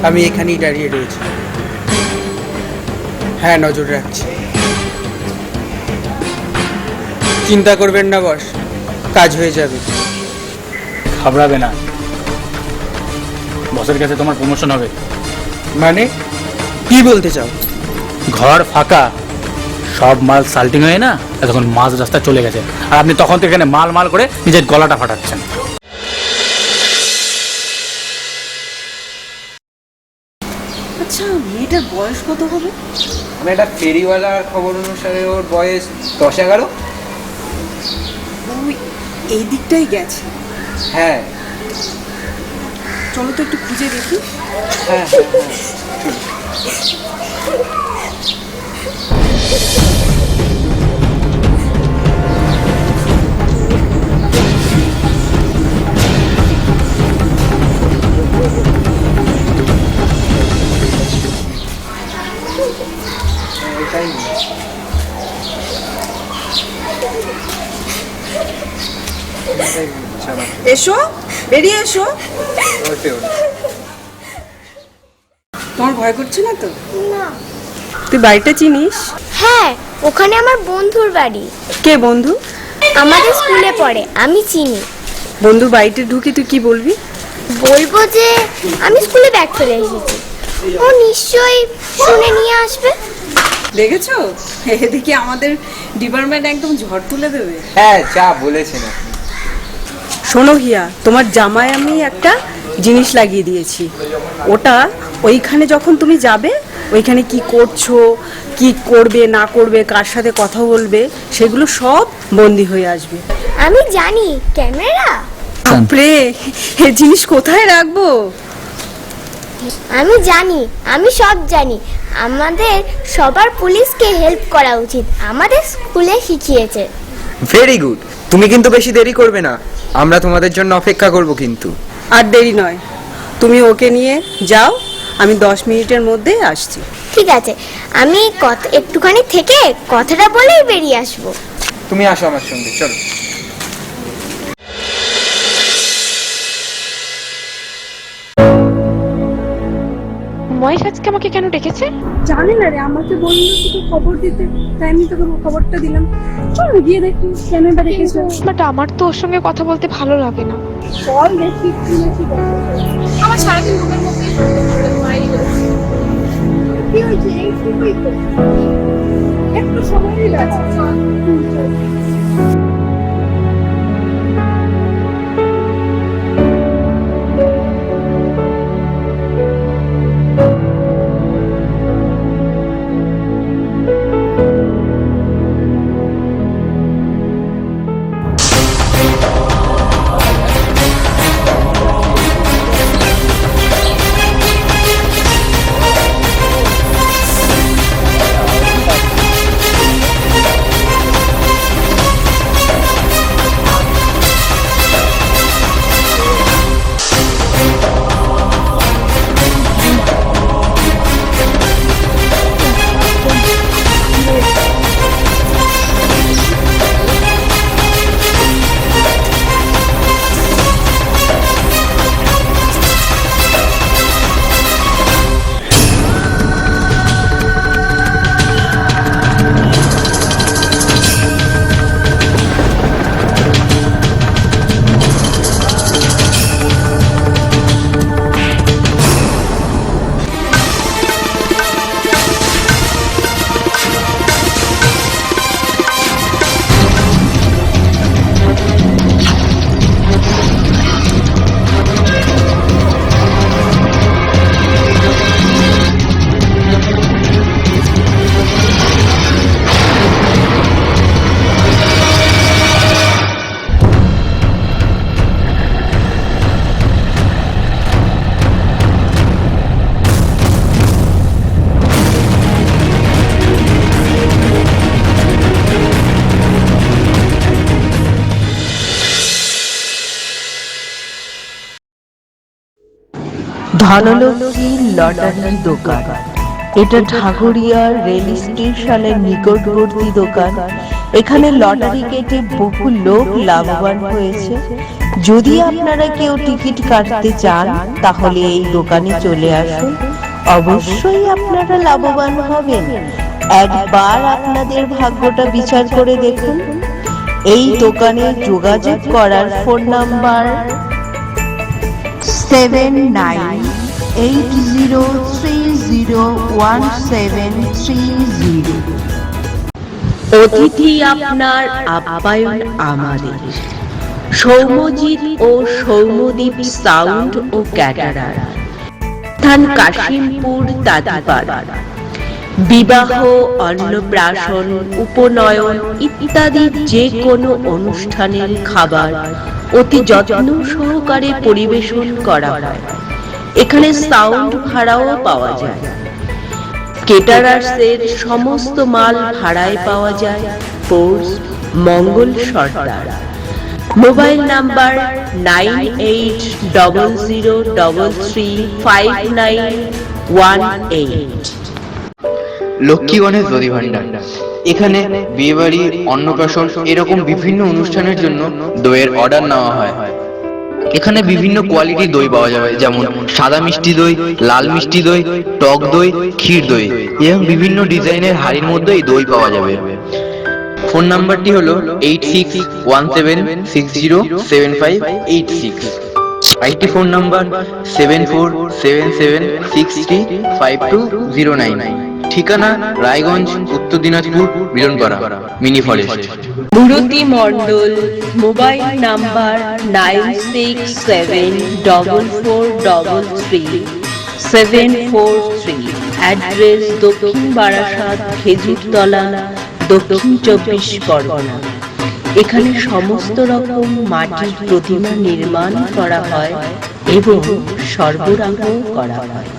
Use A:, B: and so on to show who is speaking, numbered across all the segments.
A: আমি এখানেই দাঁড়িয়ে রয়েছি। হ্যাঁ, নজর রাখছি। চিন্তা করবেন না বস, কাজ হয়ে যাবে।
B: ঘাবড়াবে না, বসের কাছে তোমার প্রমোশন হবে।
A: মানে কি বলতে চাও?
B: ঘর ফাঁকা, সব মাল সাল্টিং হয়ে না তখন মাঝ রাস্তা চলে গেছে, আর আপনি তখন থেকে এখানে মাল মাল করে নিজের গলাটা ফাটাচ্ছেন।
C: আচ্ছা, মেয়েটার বয়স কত হবে?
A: আমি একটা ফেরিওয়ালার খবর অনুসারে ওর বয়স 10-11।
C: ওই এই দিকটাই গেছে।
A: হ্যাঁ
C: চলো তো একটু খুঁজে দেখি।
A: হ্যাঁ
C: এসো, বেরিয়ে এসো। তোমার ভয় করছে না তো?
D: না।
C: তুই বাড়িটা চিনিস?
D: হ্যাঁ, ওখানে আমার বন্ধুর বাড়ি।
C: কে বন্ধু?
D: আমাদের স্কুলে পড়ে, আমি চিনি।
C: বন্ধু বাড়িতে ঢুকে তুই কি বলবি?
D: বলবো যে আমি স্কুলে ব্যাগ ফেলে এসেছি। ও নিশ্চয়ই শুনে নিয়ে আসবে।
C: দেখেছো, এদিকে আমাদের ডিপার্টমেন্ট একদম ঝড় তুলে দেবে।
A: হ্যাঁ, যা বলেছেন আপনি।
C: শোনো হিয়া, তোমার জামায় আমি একটা জিনিস লাগিয়ে দিয়েছি। ওটা ওইখানে যখন তুমি যাবে, ওইখানে কি করছো, কি করবে না করবে, কার সাথে কথা বলবে, সেগুলো সব বন্দি হয়ে আসবে।
D: আমি জানি, ক্যামেরা।
C: বাপরে, এই জিনিস কোথায় রাখবো?
D: আমি জানি, আমি সব জানি। আমাদের সবার পুলিশকে হেল্প করা উচিত, আমাদের স্কুলে শিখিয়েছে।
A: Very good. তুমি কিন্তু বেশি দেরি করবে না, আমরা তোমাদের জন্য অপেক্ষা করব কিন্তু।
C: আর দেরি নয়, তুমি ওকে নিয়ে যাও, আমি 10 মিনিটের মধ্যে আসছি।
D: ঠিক আছে, আমি একটুখানি থেকে কথাটা বলেই বেরিয়ে আসবো।
A: তুমি আসো আমার সঙ্গে, চলো।
E: মহেশ আজকে আমাকে কেন ডেকেছে?
F: জানি না রে, আমাকে বললো তোকে খবর দিতে, তাই আমি তোকে খবরটা দিলাম। চল গিয়ে দেখি কেন বা ডেকেছে।
E: বাট আমার তো ওর সঙ্গে কথা বলতে ভালো লাগে না।
F: চল দেখি কি নাকি আমার সারাদিন রুমের মধ্যেই কি হয়েছে? এই ঠিকই তো, একটু সময়ই লাগছে।
G: ধনলক্ষ্মী লটারি দোকান। এটা ঠাকুরিয়া রেল স্টেশনের নিকটবর্তী দোকান। এখানে লটারি কেটে বহু লোক লাভবান হয়েছে। যদি আপনারা কেউ টিকিট কাটতে চান তাহলে এই দোকানে চলে আসুন, অবশ্যই আপনারা লাভবান হবেন। একবার আপনাদের ভাগ্যটা বিচার করে দেখুন। এই দোকানে যোগাযোগ করার ফোন নাম্বার 7980301730। অতিথি আপনার, আপ্যায়ন আমাদের। সৌম্যজিৎ ও সৌম্যদীপ সাউন্ড ও ক্যাটারার, স্থান কাশিমপুর তাঁতিপাড়া। বিবাহ, অন্নপ্রাশন, উপনয়ন ইত্যাদি যে কোনো অনুষ্ঠানের খাবার অতি যত্ন সহকারে পরিবেশন করা হয়। এখানে সাউন্ড ভাড়াও পাওয়া যায়। কেটারার্সের সমস্ত মাল ভাড়ায় পাওয়া যায়। Force Mangal Sardar. Mobile number 9800335918।
H: Lakshmi Ganesh দধি ভান্ডার। এখানে বিয়েবাড়ি, অন্নপ্রাশন এরকম বিভিন্ন অনুষ্ঠানের জন্য দইয়ের অর্ডার নেওয়া হয়। এখানে বিভিন্ন কোয়ালিটির দই পাওয়া যাবে, যেমন সাদা মিষ্টি দই, লাল মিষ্টি দই, টক দই, ক্ষীর দই এবং বিভিন্ন ডিজাইনের হাড়ির মধ্যে এই দই পাওয়া যাবে। ফোন নাম্বারটি হলো 8617607586। আরেকটি ফোন নাম্বার 7477635209। ঠিকানা Raiganj, Uttar Dinajpur, Birnapara, mini forest.
G: Murti Mondal. Mobile number 9674433743। Address Dakshin Barasat, Khejurtala, দক্ষিণ 24 পরগনা। এখানে সমস্ত রকম মাটির প্রতিমা নির্মাণ করা হয় এবং সরবরাহ করা হয়।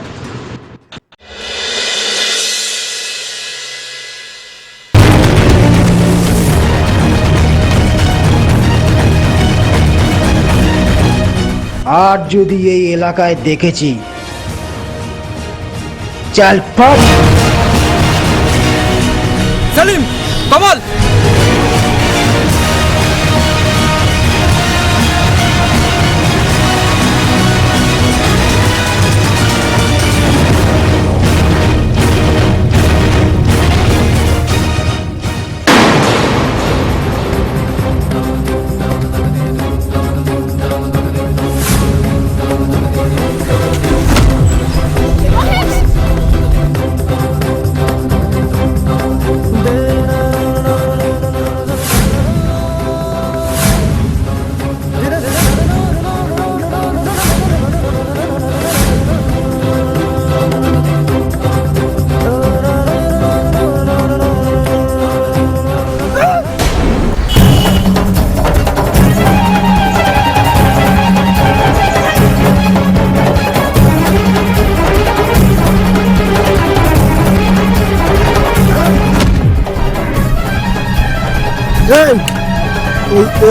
I: আর যদি এই এলাকায় দেখেছি, চাল ফট।
A: সালিম, কমল,
I: এই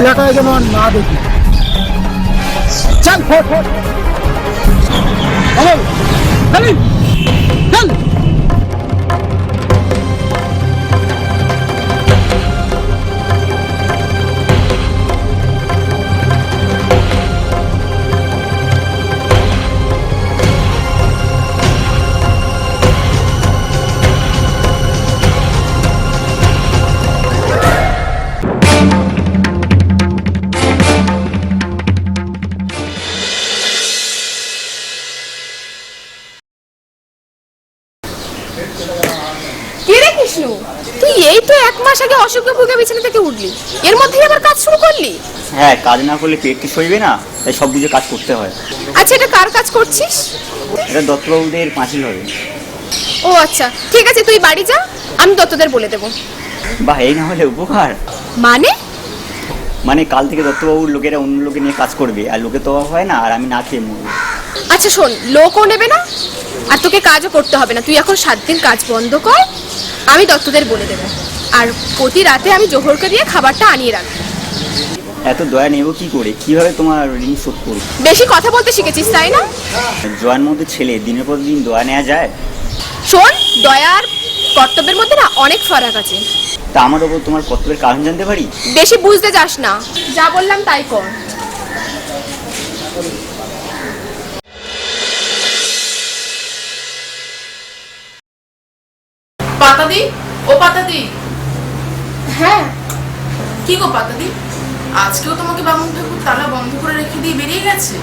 I: এলাকায় যেন আর না দেখি। চাল ফট। কমল, সালিম, চল।
E: কে রে কৃষ্ণ, তুই এই তো 1 মাস আগে অসুখে ভুগে বিছানা থেকে উঠলি, এর মধ্যেই আবার কাজ শুরু করলি?
J: হ্যাঁ, কাজ না করলে পেট কি সইবে না, তাই সব বুঝে কাজ করতে হয়।
E: আচ্ছা, এটা কার কাজ করছিস?
J: এটা দত্তবাবুদের পাঁচিল হবে।
E: ও আচ্ছা, ঠিক আছে, তুই বাড়ি যা, আমি দত্তদের বলে দেবো।
J: বাহ, এই না হলে উপকার।
E: মানে
J: কাল থেকে দত্তবাবুর লোকেরা অন্য লোকে নিয়ে কাজ করবে, আর লোকে তো হয় না, আর আমি না খেয়ে মরবো।
E: আচ্ছা শোন, লোকও নেবে না আর তোকে কাজও করতে হবে না। তুই এখন 7 দিন কাজ বন্ধ কর, আমি দত্তদের বলে দেবো। আর প্রতি রাতে আমি জোহরকে দিয়ে খাবারটা আনিয়ে রাখবো।
J: এত দয়া নেব কি করে? কিভাবে তোমার ঋণ শোধ করি?
E: বেশি কথা বলতে শিখেছিস তাই না?
J: জয়ের মধ্যে ছেলে, দিনের পর দিন দয়া নেওয়া যায়?
E: শোন, দয়া আর কর্তব্যের মধ্যে না অনেক ফারাক আছে।
J: তা আমার ওপর তোমার কর্তব্যের কারণ জানতে পারি?
E: বেশি বুঝতে যাস না, যা বললাম তাই কর।
K: পাতাদি, ও পাতাদি।
E: হ্যাঁ
K: কি গো পাতাদি, আজকেও তোমাকে বামুন ঠাকুর তালা বন্ধ করে রেখে দিয়ে বেরিয়ে গেছে?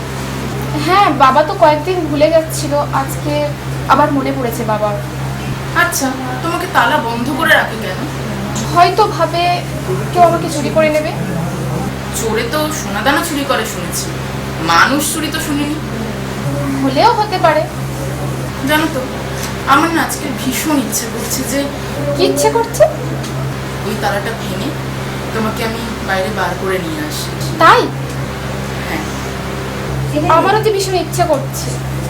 E: হ্যাঁ, বাবা তো কয়েকদিন ভুলে যাচ্ছিল, আজকে আবার মনে পড়েছে বাবার।
K: আচ্ছা, তোমাকে তালা বন্ধ করে রাখে কেন?
E: হয়তো ভাবে কেউ আমাকে চুরি করে নেবে।
K: চোরে তো সোনাদানা চুরি করে শুনেছি, মানুষ চুরি তো শুনিনি।
E: হলেও হতে পারে।
K: জানো তো, আমার না আজকে ভীষণ ইচ্ছে করছে যে
E: কি ইচ্ছে করছে?
K: ওই তালাটা ভেঙে তোমাকে আমি বাইরে বার করে নিয়ে আসি।
E: তাই?
K: হ্যাঁ।
E: আমারও তো ভীষণ ইচ্ছে করছে,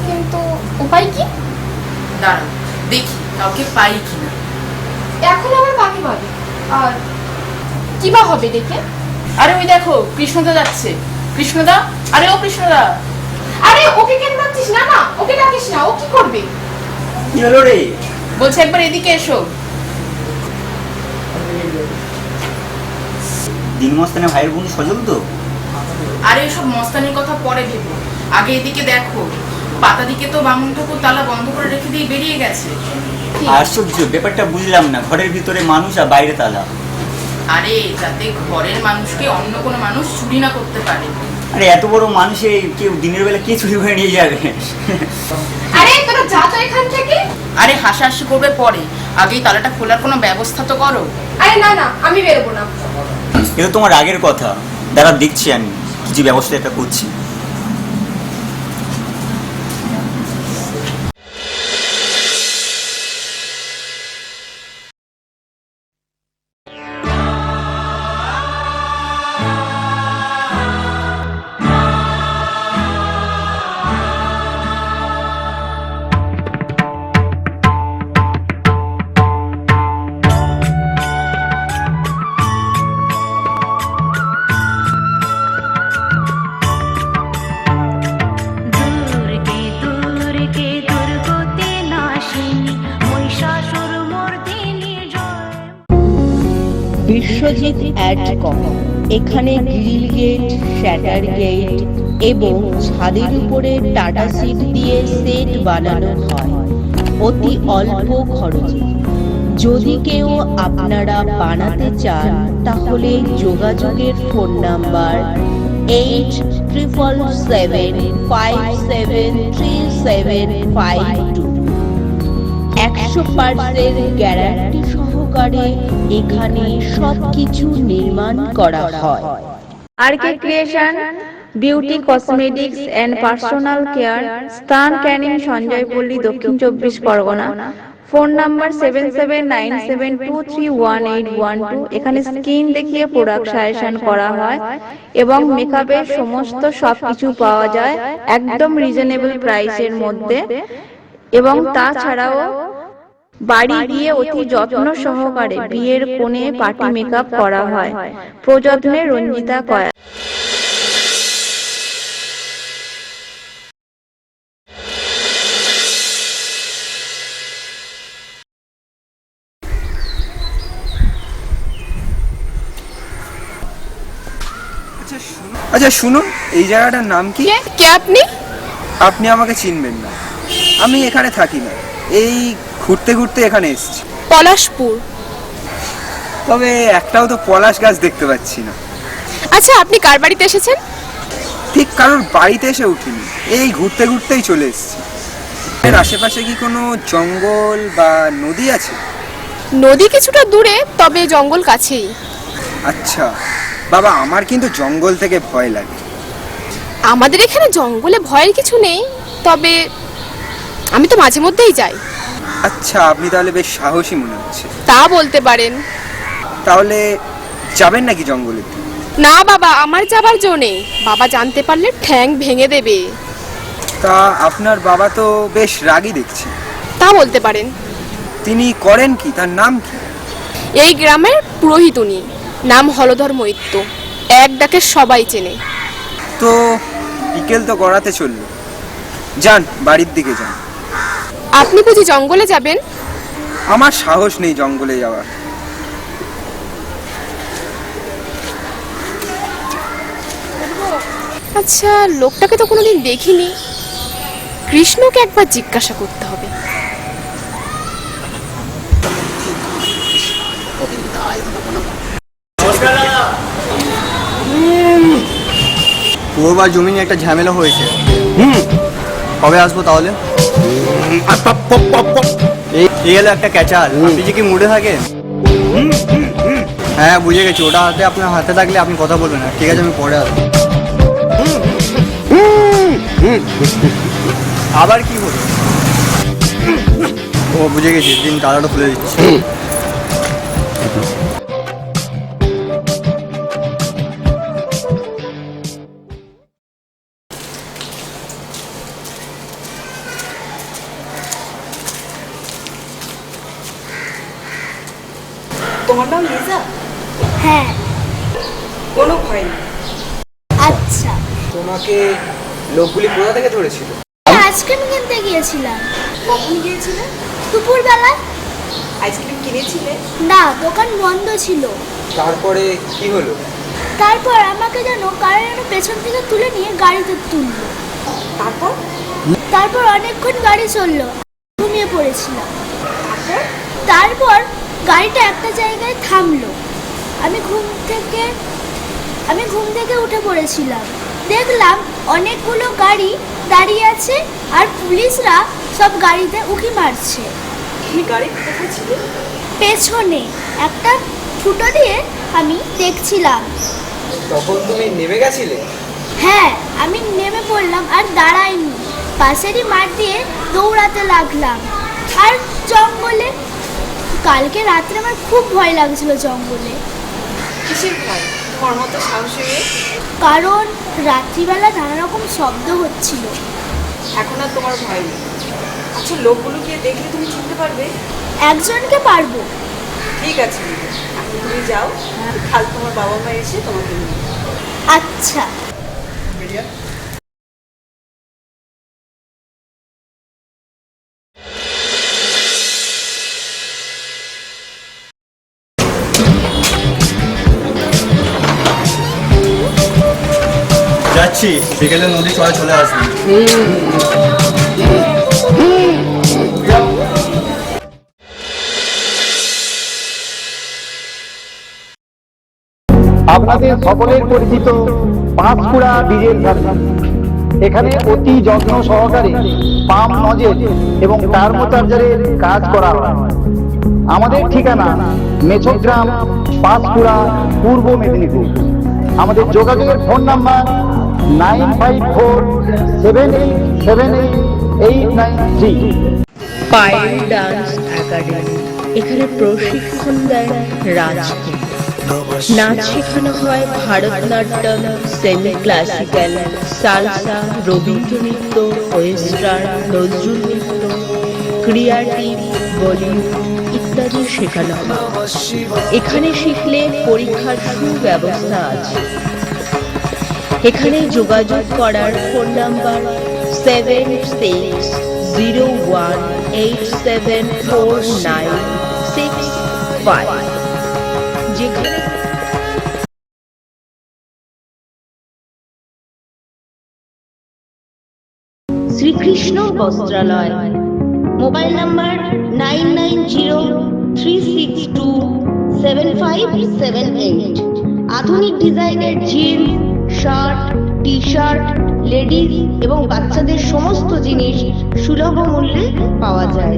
E: কিন্তু উপায় কি?
K: দাঁড়াও দেখি কাউকে পাই কিনা।
E: এখন আবার কাকে পাবে, আর কি বা হবে দেখে?
K: আরে ওই দেখো কৃষ্ণদা যাচ্ছে। কৃষ্ণদা, আরে ও কৃষ্ণদা।
E: আরে ওকে কেন ডাকছিস? না না, ওকে ডাকিস না, ও কি করবে?
J: কি হলো রে?
K: বলছে একবার এদিকে এসো।
J: দিনমস্তানে ভাইয়ের বোন সজল তো?
K: আরে এসব মস্তানির কথা পরে ভেবো, আগে এদিকে দেখো। পাতাদিকে তো বামুন ঠাকুর তালা বন্ধ করে রেখে দিয়ে বেরিয়ে গেছে।
J: আশ্চর্য, ব্যাপারটা বুঝলাম না। ঘরের ভিতরে মানুষ আর বাইরে তালা।
K: আরে যাতে ঘরের মানুষকে অন্য কোনো মানুষ চুরি না করতে পারে।
J: আরে এত বড় মানুষে কেউ দিনের বেলা কে চুরি করে নিয়ে যাবে?
E: আরে তোরা যা তো এখান থেকে।
K: আরে হাসাহাসি করবে পরে, আগেই তালাটা খোলার কোনো ব্যবস্থা তো করো।
E: আরে না না, আমি বেরোবো না।
J: এটা তোমার আগের কথা, দাঁড়া দেখছি আমি কিছু ব্যবস্থা একটা করছি।
G: বিশ্বজিৎ অ্যাডকম। এখানে গ্রিল গেট, শ্যাটার গেট এবং ছাদের উপরে টাটা সিট দিয়ে সেট বানানো হয় অতি অল্প খরচে। যদি কেউ আপনারা বানাতে চান তাহলে যোগাযোগের ফোন নাম্বার 8777573752। 100% গ্যারান্টি সহকারে এখানে সবকিছু নির্মাণ করা হয়।
L: RK creation, beauty cosmetics and personal care, স্থান ক্যানিং, সঞ্জয়পল্লী, দক্ষিণ 24 পরগনা। Phone number 7797231812। এখানে স্কিন দেখিয়ে প্রোডাক্ট সাজেশন করা হয় এবং মেকআপের সমস্ত সবকিছু পাওয়া যায় একদম রিজনেবল প্রাইসের মধ্যে। এবং তাছাড়াও বাড়ি গিয়ে অতি যত্ন সহকারে বিয়ের কোণে পার্টি মেকআপ করা হয়। প্রযত্নে রঞ্জিতা কয়া।
A: আচ্ছা শুনুন, এই জায়গাটার নাম কি?
E: কে আপনি?
A: আপনি আমাকে চিনবেন না, আমি এখানে থাকি না, এই ঘুরতে ঘুরতে এখানে এসেছি।
E: পলাশপুর।
A: তবে একটাও তো পলাশ গাছ দেখতে পাচ্ছি না।
E: আচ্ছা, আপনি কার বাড়িতে এসেছেন?
A: ঠিক কারোর বাড়িতে এসে উঠিনি, এই ঘুরতে ঘুরতেই চলে এসেছি। এর আশেপাশে কি কোনো জঙ্গল বা নদী আছে?
E: নদী কিছুটা দূরে, তবে জঙ্গল কাছেই।
A: আচ্ছা বাবা, আমার কিন্তু জঙ্গল থেকে ভয় লাগে।
E: আমাদের এখানে জঙ্গলে ভয়ের কিছু নেই, তবে আমি তো মাঝে মধ্যেই যাই।
A: আচ্ছা, আপনি তাহলে বেশ সাহসী মনে হচ্ছে।
E: তা বলতে পারেন।
A: তাহলে যাবেন নাকি জঙ্গলে?
E: না বাবা, আমার যাবার জো নেই, বাবা জানতে পারলে ঠ্যাং ভেঙে দেবে।
A: তা আপনার বাবা তো বেশ রাগী দেখছি।
E: তা বলতে পারেন।
A: তিনি করেন কি, তার নাম কি?
E: এই গ্রামের পুরোহিত উনি, নাম হলধর মৈত্য, এক ডাকে সবাই চেনে।
A: তো বিকেল তো গড়াতে চলল, যান বাড়ির দিকে যান।
E: আপনি বুঝি জঙ্গলে যাবেন?
A: আমার সাহস নেই জঙ্গলে যাওয়ার।
E: আচ্ছা, লোকটাকে তো কোনোদিন দেখিনি, কৃষ্ণকে একবার জিজ্ঞাসা করতে হবে।
J: পুরোবার জমি নিয়ে একটা ঝামেলা হয়েছে। কবে আসবো তাহলে? এই হলো একটা ক্যাচাল। আপনি যে কি মুডে থাকেন? হ্যাঁ বুঝে গেছি, ওটা হাতে আপনার হাতে থাকলে আপনি কথা বলবেন না। ঠিক আছে, আমি পরে আসবো। আবার কি হলো? ও বুঝে গেছি, দিন তালাটা খুলে দিচ্ছি।
C: তোমার নাম লিজা?
D: হ্যাঁ।
C: কোনো ভয় নেই।
D: আচ্ছা,
A: তোমাকে লোকগুলি কোথা থেকে ধরেছিল?
D: আইসক্রিম কিনতে গিয়েছিলাম।
C: কখন গিয়েছিলে?
D: দুপুরবেলায়।
C: আইসক্রিম কিনেছিলে?
D: না, দোকান বন্ধ ছিল।
A: তারপরে কি হলো?
D: তারপর আমাকে যেন কারো যেন পেছন থেকে তুলে নিয়ে গাড়িতে তুললো। তারপর অনেকক্ষণ গাড়ি চললো, ঘুমিয়ে পড়েছিলাম। তারপর গাড়িটা একটা জায়গায় থামলো। আমি ঘুম থেকে উঠে পড়েছিলাম। দেখলাম অনেকগুলো গাড়ি দাঁড়িয়ে আছে আর পুলিশরা সব গাড়িতে উকি মারছে।
C: তুমি গাড়ি কোথায় ছিলে?
D: পেছনে একটা ফুটো দিয়ে আমি দেখছিলাম।
A: তখন তুমি নেমে গেছিলে?
D: হ্যাঁ, আমি নেমে পড়লাম আর দাঁড়াইনি, পাশেরই মাঠ দিয়ে দৌড়াতে লাগলাম। আর জঙ্গলে, কালকে রাত্রে আমার খুব ভয় লাগছিল জঙ্গলে।
C: কিসের ভয়? তোমার মতো সাহসী মেয়ে?
D: কারণ রাত্রিবেলা নানা রকম শব্দ হচ্ছিল।
C: এখন আর তোমার ভয় নেই। আচ্ছা, লোকগুলোকে দেখলে তুমি চিনতে পারবে?
D: একজনকে পারবো।
C: ঠিক আছে, এখন তুমি যাও, কাল তোমার বাবা মা এসে তোমাকে নিয়ে যাবে।
D: আচ্ছা।
J: যাচ্ছি, বিকেলে নদী চলে চলে আসবি।
I: আপনাদের সকলের পরিচিত পাঁশকুড়া ডিজেল ফ্যাক্টরি। এখানে অতি যত্ন সহকারে পাম্প নজেল এবং টার্বোচার্জারের কাজ করা হয়। আমাদের ঠিকানা মেছোগ্রাম, পাঁশকুড়া, পূর্ব মেদিনীপুর। আমাদের যোগাযোগের phone number 9547878893।
G: Payel dance academy, এখানে প্রশিক্ষণ দেয় রাজকে। নাচ শেখানো হয় Bharatanatyam, semi classical, salsa, Rabindra নৃত্য, ওয়েস্টার্ন, নজরুল নৃত্য, ক্রিয়েটিভ, বলিউড ইত্যাদি শেখানো হয়। এখানে শিখলে পরীক্ষার সুব্যবস্থা আছে। এখানে যোগাযোগ করার ফোন নাম্বার 7601874965, যেখানে শ্রীকৃষ্ণ বস্ত্রালয়। Mobile number 9903627578। আধুনিক ডিজাইনের jeans, shirt, T shirt, ladies এবং বাচ্চাদের সমস্ত জিনিস সুলভ মূল্যে পাওয়া যায়।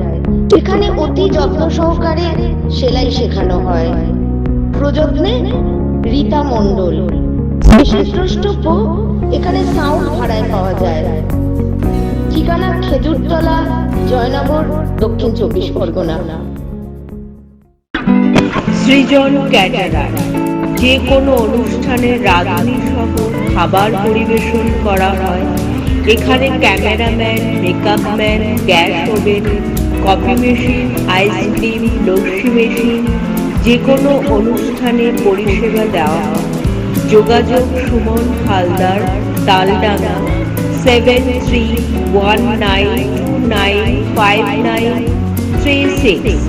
G: এখানে অতি যত্ন সহকারে সেলাই শেখানো হয়। প্রযত্নে রীতা মণ্ডল। বিশেষ দ্রষ্টব্য, এখানে সাউন্ড ভাড়ায় পাওয়া যায়। ঠিকানা খেজুরতলা, জয়নগর, দক্ষিণ 24 পরগনা। সৃজন ক্যাটারার, যে কোনো অনুষ্ঠানে রাঁধুনি সহ খাবার পরিবেশন করা হয়। এখানে cameraman, makeup man, gas oven, coffee machine, ice cream, lassi machine, যে কোনো অনুষ্ঠানে পরিষেবা দেওয়া হয়। যোগাযোগ সুমন হালদার, তালডাঙ্গা, 7319295936।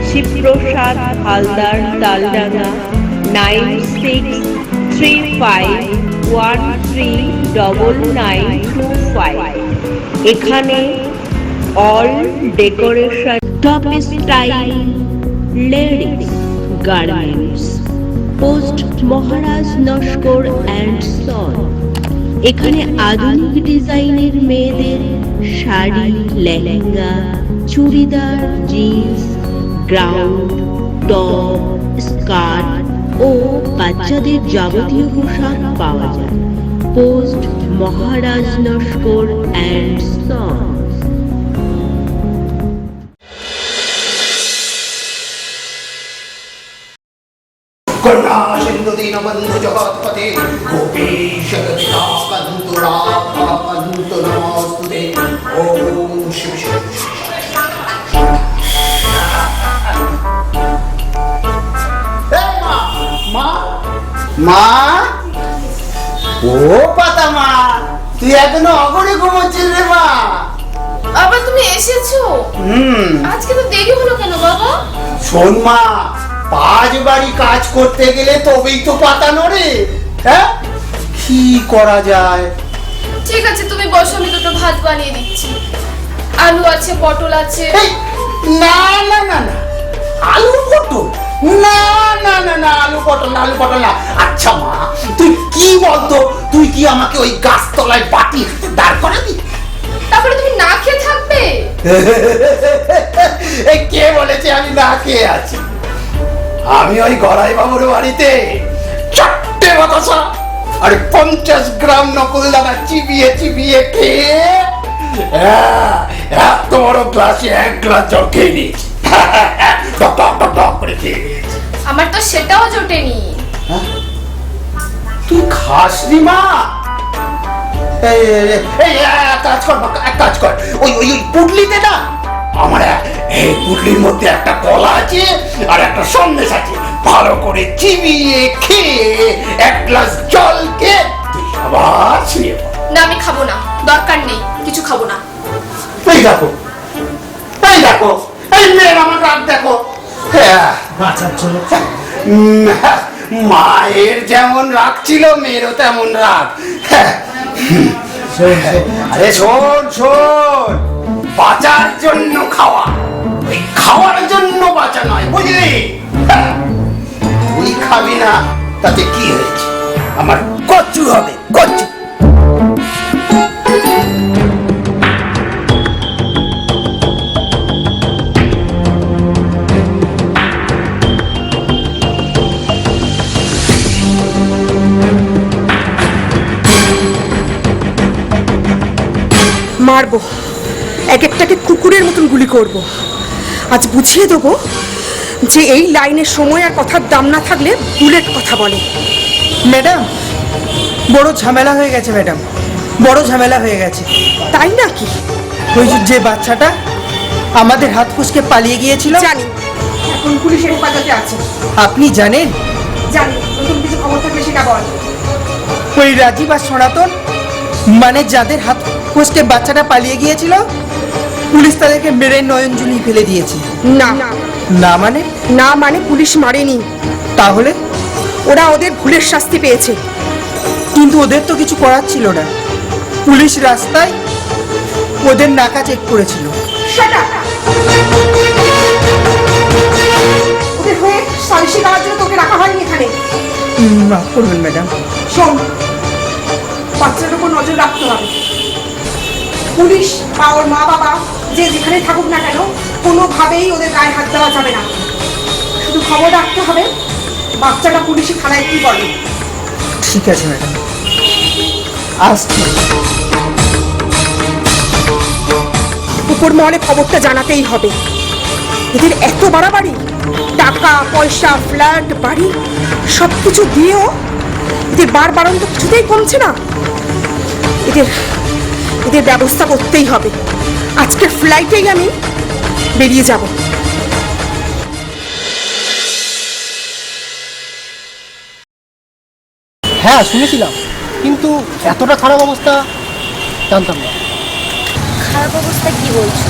G: শিবপ্রসাদ হালদার, তালডাঙ্গা, 9636 95139925। এখানে all decoration, top style ladies garments, post Maharaj Naskar and son. এখানে আধুনিক ডিজাইনের মেয়েদের sari, lehenga, churidar, jeans, ground, top, skirt ও বাচ্চাদের যাবতীয় পোশাক পাওয়া যায়। Post Maharaj Naskar and son.
I: Kanya Sindhu Dinabandhu জগৎপতে গোপীশ কান্ত রান্ত নমস্তুতে। ওম শিব শিব। মা মা, ও পাতা মা, তুই এখনো অগরে ঘুমোচ্ছিস রে মা?
E: বাবা তুমি এসেছো? আজকে তো দেরি হলো কেন বাবা?
I: শোন মা, 5 বাড়ি কাজ করতে গেলে তবেই তো পাতা নড়ে। হ্যাঁ, কি করা যায়?
E: ঠিক আছে তুমি বসো, আমি দুটো ভাত বানিয়ে দিচ্ছি। আলু আছে, পটল আছে।
I: না না না না, আলু পটল না না না না, আলু পটল না, আলু পটল না। আচ্ছা মা, তুই কি বলতো, তুই কি আমাকে ওই গাছতলায় বাটি দাঁড় করাবি?
E: তারপরে তুমি না খেয়ে থাকবে?
I: কে বলেছে আমি না খেয়ে আছি? আমি ওই গড়াই বাবুর বাড়িতে 4টে বাতাসা আর 50 গ্রাম নকল দানা চিবিয়ে চিবিয়ে খেয়ে এত বড় গ্লাসে 1 গ্লাস জল খেয়ে নিয়েছি।
E: আমার তো সেটাও জোটেনি।
I: তুই খাসনি মা? এক কাজ কর, ওই ওই পুটলিতে না, আমার এই পুটলির মধ্যে একটা কলা আছে আর একটা সন্দেশ আছে, ভালো করে চিবিয়ে খেয়ে 1 গ্লাস জল খেয়ে তুই আবার শুয়ে পড়।
E: না আমি খাবো না, দরকার নেই, কিছু খাবো না।
I: এই দেখো, এই দেখো, এই মেয়ের আমার রাগ দেখো। মায়ের যেমন রাগ ছিল, মেয়েরও তেমন রাগ। আরে শোন শোন, বাঁচার জন্য খাওয়া, ওই খাওয়ার জন্য বাঁচা নয়, বুঝলি? তুই খাবি না তাতে কি হয়েছে? আমার কচু হবে, কচু।
C: মারবো, এক একটাকে কুকুরের মতন গুলি করব। আজ বুঝিয়ে দেবো যে এই লাইনের সময় আর কথার দাম না থাকলে বুলেট কথা বলে।
A: ম্যাডাম, বড় ঝামেলা হয়ে গেছে ম্যাডাম, বড় ঝামেলা হয়ে গেছে।
C: তাই নাকি?
A: ওই যে বাচ্চাটা আমাদের হাত ফুসকে পালিয়ে গিয়েছিল।
C: জানি, এখন পুলিশের হেফাজতে আছে।
A: আপনি জানেন?
C: জানি, নতুন কিছু খবর থাকলে সেটা বল।
A: ওই রাজীব আর সনাতন, মানে যাদের হাত ফুসকে বাচ্চাটা পালিয়ে গিয়েছিল, পুলিশ তাদেরকে মেরে নয়নজুলি ফেলে দিয়েছে।
C: না
A: না মানে?
C: না মানে পুলিশ মারেনি।
A: তাহলে?
C: ওরা ওদের ভুলের শাস্তি পেয়েছে।
A: কিন্তু ওদের তো কিছু করার ছিল না, পুলিশ রাস্তায় ওদের নাকা চেক করেছিল।
C: ওদের হয়ে সালিশি করার জন্য তোকে রাখা হয়নি এখানে।
A: মাফ করবেন ম্যাডাম।
C: শোন, বাচ্চাটার উপর নজর রাখতে হবে। পুলিশ বা ওর মা বাবা যে যেখানে থাকুক না কেন, কোনোভাবেই ওদের গায়ে হাত দেওয়া যাবে না। শুধু খবর রাখতে হবে বাচ্চাটা পুলিশি থানায় কি বলে।
A: ঠিক আছে ম্যাডাম, আসছি।
C: উপর মহলে খবরটা জানাতেই হবে। এদের এত বাড়াবাড়ি, টাকা পয়সা, ফ্ল্যাট, বাড়ি সব কিছু দিয়েও এদের বারবারন্ত কিছুতেই কমছে না। এদের ব্যবস্থা করতেই হবে। আজকের ফ্লাইটেই আমি বেরিয়ে যাব।
M: হ্যাঁ শুনেছিলাম, কিন্তু এতটা খারাপ অবস্থা জানতাম না।
L: খারাপ অবস্থা কি বলছো?